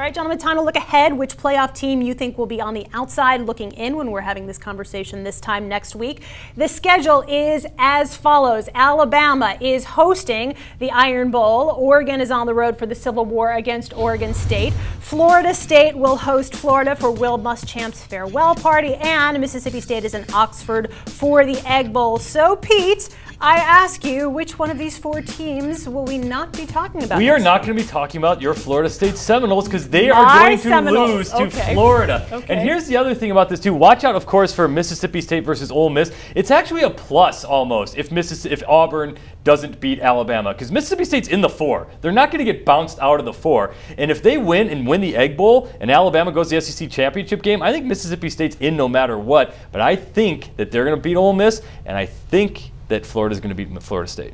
right, gentlemen, time to look ahead. Which playoff team you think will be on the outside looking in when we're having this conversation this time next week? The schedule is as follows. Alabama is hosting the Iron Bowl. Oregon is on the road for the Civil War against Oregon State. Florida State will host Florida for Will Muschamp's farewell party. And Mississippi State is in Oxford for the Egg Bowl. So, Pete, I ask you, which one of these four teams will we not be talking about? We are not going to be talking about your Florida State Seminoles because they are going to lose to Florida. And here's the other thing about this too. Watch out, of course, for Mississippi State versus Ole Miss. It's actually a plus almost if Auburn doesn't beat Alabama, because Mississippi State's in the 4. They're not going to get bounced out of the 4. And if they win and win the Egg Bowl and Alabama goes to the SEC championship game, I think Mississippi State's in no matter what. But I think that they're going to beat Ole Miss, and I think that Florida's going to beat Florida State.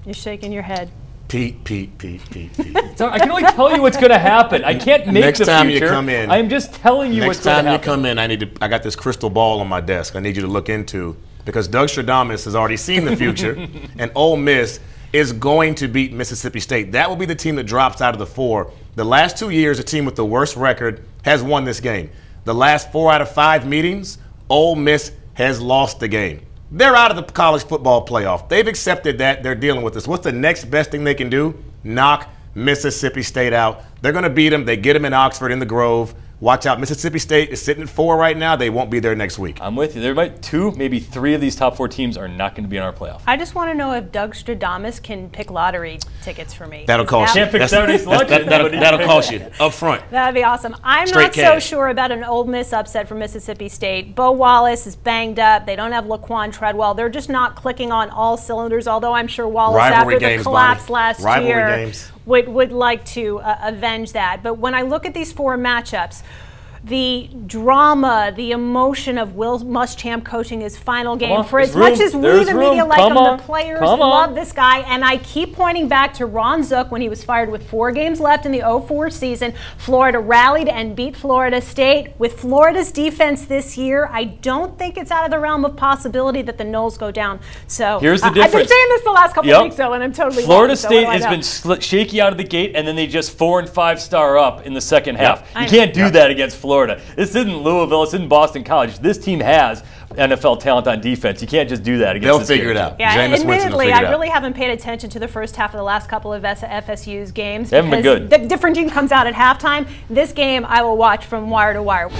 You're shaking your head. Pete. So I can only tell you what's going to happen. I can't make Next the future. time you come in, I'm just telling you what's going to happen. Next time you come in, I got this crystal ball on my desk. I need you to look into, because Doug Stradamus has already seen the future, and Ole Miss is going to beat Mississippi State. That will be the team that drops out of the 4. The last 2 years, the team with the worst record has won this game. The last 4 out of 5 meetings, Ole Miss has lost the game. They're out of the college football playoff. They've accepted that. They're dealing with this. What's the next best thing they can do? Knock Mississippi State out. They're going to beat them. They get them in Oxford in the Grove. Watch out. Mississippi State is sitting at 4 right now. They won't be there next week. I'm with you. There might 2, maybe 3 of these top 4 teams are not going to be in our playoff. I just want to know if Doug Stradamus can pick lottery tickets for me. That'll cost you. Can't pick Saturday's lunch. That'll cost you up front. That'd be awesome. I'm not so sure about an Ole Miss upset from Mississippi State. Bo Wallace is banged up. They don't have Laquan Treadwell. They're just not clicking on all cylinders, although I'm sure Wallace, after the collapse last year, would like to avenge that. But when I look at these 4 matchups, the drama, the emotion of Will Muschamp coaching his final game. For as much as we, the media, like him, the players love this guy. And I keep pointing back to Ron Zook when he was fired with 4 games left in the 04 season. Florida rallied and beat Florida State. With Florida's defense this year, I don't think it's out of the realm of possibility that the Noles go down. So here's the difference. I've been saying this the last couple of weeks, though, and I'm totally Florida wrong, State has been shaky out of the gate, and then they just 4- and 5-star up in the second half. You can't do that against Florida. This isn't Louisville. This isn't Boston College. This team has NFL talent on defense. You can't just do that against They'll figure it out. Yeah, admittedly, I really haven't paid attention to the first half of the last couple of FSU's games. They haven't been good. The different team comes out at halftime. This game I will watch from wire to wire.